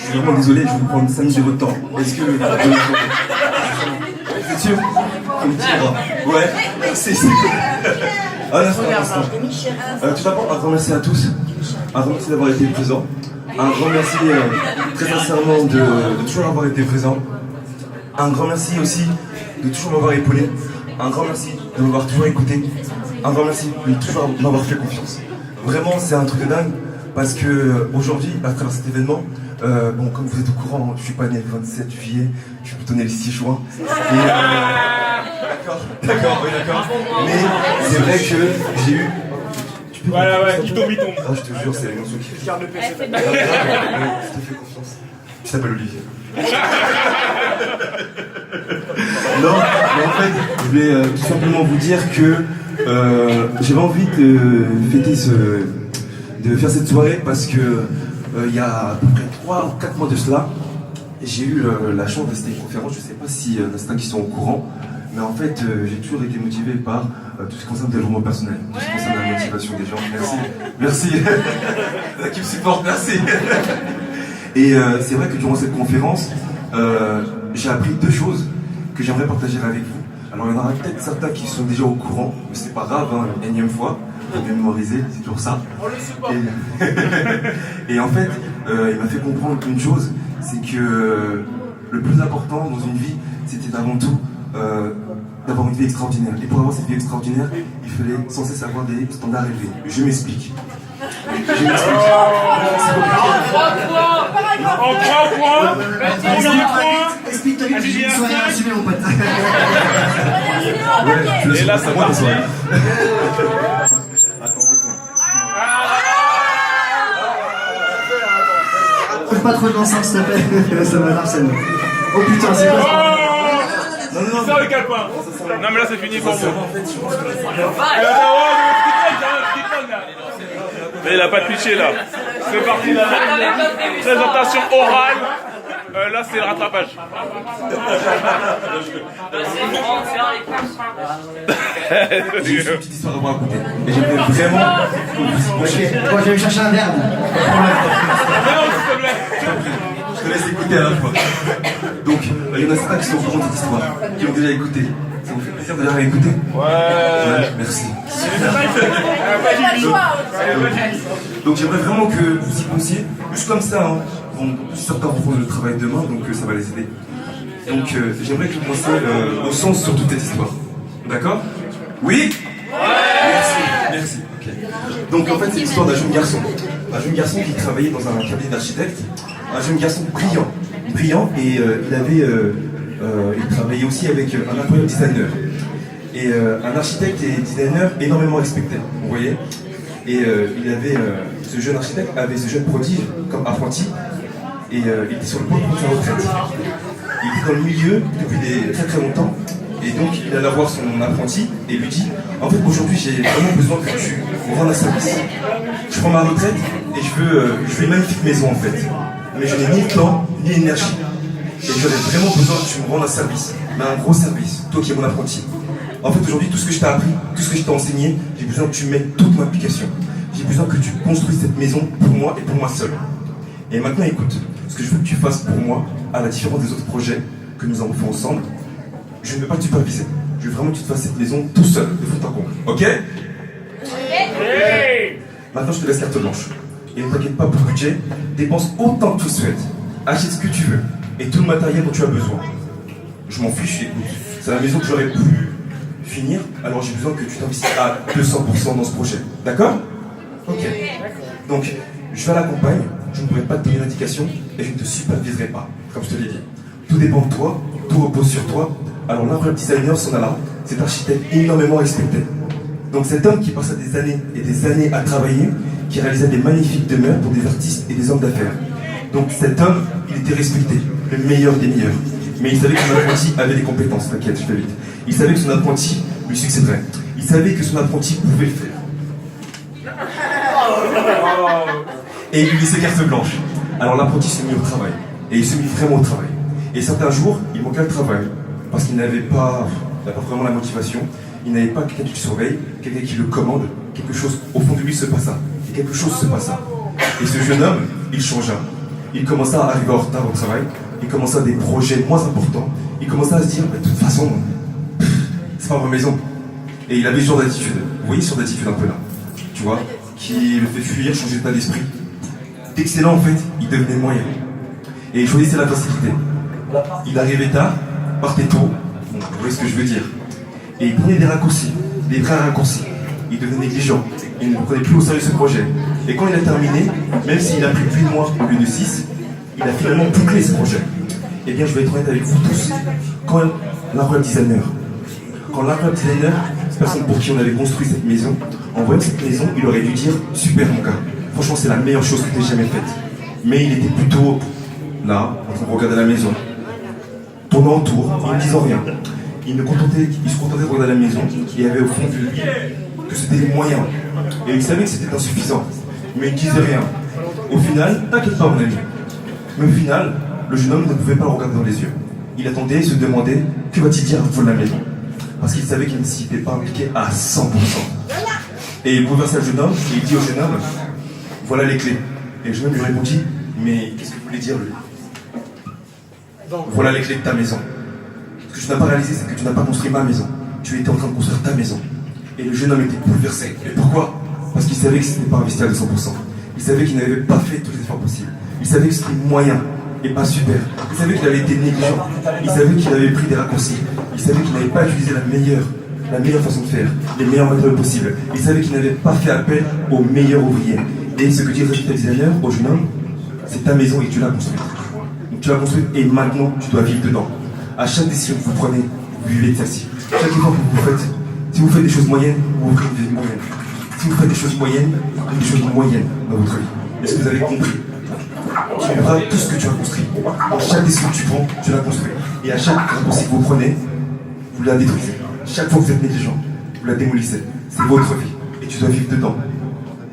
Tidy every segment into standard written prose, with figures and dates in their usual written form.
Je suis vraiment désolé, je vais vous prendre 5 minutes de votre temps. Est-ce que... Vous êtes sûr? Comme tigre. Ouais, c'est cool. Un instant, un instant. Tout d'abord, un grand merci à tous. Un grand merci d'avoir été présents. Un grand merci très sincèrement de toujours avoir été présent. Un grand merci aussi de toujours m'avoir épaulé. Un grand merci de m'avoir toujours écouté. Un grand merci de toujours m'avoir fait confiance. Vraiment, c'est un truc de dingue parce que aujourd'hui, à travers cet événement, bon, comme vous êtes au courant, je suis pas né le 27 juillet, je suis plutôt né le 6 juin. Et, d'accord, oui, d'accord. Mais c'est vrai que j'ai eu. Voilà, ouais, qui tombe, il tombe. Ah, je te jure, c'est l'émotion qui fait. Garde le PC. Je te fais confiance. Tu t'appelles Olivier. Non, mais en fait, je vais tout simplement vous dire que j'avais envie de fêter de faire cette soirée parce que il y a à peu près 3 ou 4 mois de cela, j'ai eu la chance d'assister à une conférence. Je ne sais pas si il y en a certains qui sont au courant, mais en fait, j'ai toujours été motivé par tout ce qui concerne le développement personnel, tout ce qui concerne la motivation des gens. Merci, merci, qui me supporte, merci. Et c'est vrai que durant cette conférence, j'ai appris 2 choses que j'aimerais partager avec vous. Alors il y en aura peut-être certains qui sont déjà au courant, mais c'est pas grave, hein, une énième fois, pour mémoriser, c'est toujours ça. Et en fait, il m'a fait comprendre une chose, c'est que le plus important dans une vie, c'était avant tout d'avoir une vie extraordinaire. Et pour avoir cette vie extraordinaire, il fallait sans cesse avoir des standards élevés. Je m'explique. En 3 points. Explique-toi une soirée assumée, mon pote. Et là, ça part. Fais pas trop de l'ensemble, s'il te plaît. Ça va harcèlement. Oh putain, c'est quoi ça? Non, ça avec Alpin. Non, mais là, c'est fini pour moi. Mais il a pas de pitché là. C'est parti là. Présentation orale. Là, c'est le rattrapage. J'ai une petite histoire à vous raconter. Et j'aimerais vraiment. Moi, je vais chercher un verbe. Je te laisse écouter à la fois. Donc, il y en a certains qui sont au courant de cette histoire, qui ont déjà écouté. Ça vous fait plaisir de la réécouter? Ouais, merci. Donc j'aimerais vraiment que vous y pensiez, juste comme ça, hein. Bon, certains reprendront le travail demain, donc ça va les aider. Donc j'aimerais que vous pensiez au sens sur toute cette histoire. D'accord? Oui? Merci, merci. Ok. Donc en fait c'est l'histoire d'un jeune garçon. Un jeune garçon qui travaillait dans un cabinet d'architecte. Un jeune garçon brillant, et il travaillait aussi avec un incroyable designer. Et un architecte et designer énormément respecté, vous voyez. Et ce jeune architecte avait ce jeune prodige comme apprenti, et il était sur le point de prendre sa retraite. Il était dans le milieu depuis très longtemps, et donc il alla voir son apprenti et lui dit: en fait aujourd'hui j'ai vraiment besoin que tu me rendes un service. Je prends ma retraite et je veux une magnifique maison en fait, mais je n'ai ni le temps ni l'énergie. Et j'aurais vraiment besoin que tu me rendes un service, mais un gros service, toi qui es mon apprenti. En fait, aujourd'hui, tout ce que je t'ai appris, tout ce que je t'ai enseigné, j'ai besoin que tu mettes toute mon application. J'ai besoin que tu construises cette maison pour moi et pour moi seul. Et maintenant, écoute, ce que je veux que tu fasses pour moi, à la différence des autres projets que nous avons fait ensemble, je ne veux pas te superviser. Je veux vraiment que tu te fasses cette maison tout seul, de fond en comble. Ok? Maintenant, je te laisse carte blanche. Et ne t'inquiète pas pour le budget, dépense autant que tu souhaites. Achète ce que tu veux et tout le matériel dont tu as besoin. Je m'en fiche, écoute. C'est la maison que j'aurais pu finir, alors j'ai besoin que tu t'investisses à 200% dans ce projet. D'accord? Ok. Donc, je vais à la campagne, je ne pourrai pas te donner d'indication et je ne te superviserai pas, comme je te l'ai dit. Tout dépend de toi, tout repose sur toi. Alors l'incroyable designer s'en alla, cet architecte énormément respecté. Donc cet homme qui passait des années et des années à travailler, qui réalisait des magnifiques demeures pour des artistes et des hommes d'affaires. Donc cet homme, il était respecté, le meilleur des meilleurs. Mais il savait que son apprenti avait des compétences, t'inquiète, je fais vite. Il savait que son apprenti lui succéderait. Il savait que son apprenti pouvait le faire. Et il lui laissait carte blanche. Alors l'apprenti s'est mis au travail. Et il s'est mis vraiment au travail. Et certains jours, il manquait le travail. Parce qu'il n'avait pas vraiment la motivation. Il n'avait pas quelqu'un qui le surveille, quelqu'un qui le commande. Quelque chose au fond de lui se passa. Et quelque chose se passa. Et ce jeune homme, il changea. il commença à arriver en retard au travail, il commença des projets moins importants, il commença à se dire, de toute façon, c'est pas ma maison. Et il avait ce genre d'attitude, vous voyez ce genre d'attitude un peu là, tu vois, qui le fait fuir, changer d'état d'esprit. D'excellent en fait, il devenait moyen. Et il choisissait la facilité. Il arrivait tard, partait tôt, bon, vous voyez ce que je veux dire. Et il prenait des raccourcis, des vrais raccourcis. Il devenait négligent, il ne prenait plus au sérieux ce projet. Et quand il a terminé, même s'il a pris 8 mois au lieu de 6, il a finalement bouclé ce projet. Eh bien, je vais être honnête avec vous tous. Quand l'incroyable designer, cette personne pour qui on avait construit cette maison, en voyant cette maison, il aurait dû dire super mon gars. Franchement, c'est la meilleure chose que tu aies jamais faite. Mais il était plutôt là, en train de regarder la maison, tournant autour, en ne disant rien. Il se contentait de regarder la maison et il avait au fond de lui que c'était les moyens. Et il savait que c'était insuffisant. Mais il ne disait rien. Au final, t'inquiète pas mon ami. Mais au final, le jeune homme ne pouvait pas le regarder dans les yeux. Il attendait et se demandait que va-t-il dire à propos de la maison. Parce qu'il savait qu'il ne s'y était pas impliqué à 100%. Et il bouleversa le jeune homme et il dit au jeune homme, voilà les clés. Et le jeune homme lui répondit, mais qu'est-ce que vous voulez dire lui? Voilà les clés de ta maison. Ce que tu n'as pas réalisé, c'est que tu n'as pas construit ma maison. Tu étais en train de construire ta maison. Et le jeune homme était bouleversé. Et pourquoi? Parce qu'il savait que ce n'était pas investi à 200%. Il savait qu'il n'avait pas fait tous les efforts possibles. Il savait que c'était moyen et pas super. Il savait qu'il avait été négligent. Il savait qu'il avait pris des raccourcis. Il savait qu'il n'avait pas utilisé la meilleure façon de faire, les meilleurs matériaux possibles. Il savait qu'il n'avait pas fait appel aux meilleurs ouvriers. Et ce que dit le designer au jeune homme, c'est ta maison et tu l'as construite. Donc tu l'as construite et maintenant tu dois vivre dedans. À chaque décision que vous prenez, vous vivez de celle-ci. Chaque effort que vous faites, si vous faites des choses moyennes, vous ouvrez une vie moyenne. Si vous faites des choses moyennes, vous faites des choses moyennes dans votre vie. Est-ce que vous avez compris? Tu vivras tout ce que tu as construit. Dans chaque décision que tu prends, tu l'as construit. Et à chaque raccourci que vous prenez, vous la détruisez. Chaque fois que vous êtes négligent, vous la démolissez. C'est votre vie. Et tu dois vivre dedans.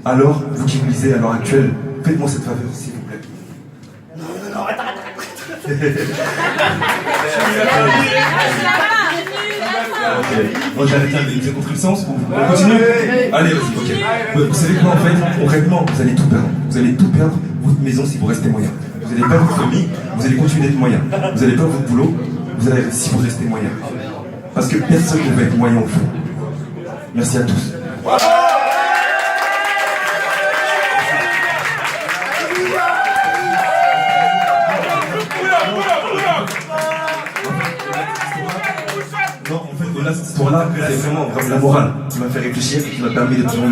Alors, vous qui me lisez à l'heure actuelle, faites-moi cette faveur, s'il vous plaît. Non, arrête. Ok. Moi j'ai arrêté de vous compris le sens. On continue. Allez, vas-y, ok. Vous savez quoi en fait? Concrètement, vous allez tout perdre. Vous allez tout perdre, votre maison, si vous restez moyen. Vous allez perdre votre famille, vous allez continuer d'être moyen. Vous allez perdre votre boulot, vous allez si vous restez moyen. Parce que personne ne va être moyen au fond. Merci à tous. Non, en fait, là, cette histoire-là, c'est vraiment la morale qui m'a fait réfléchir et qui m'a permis de toujours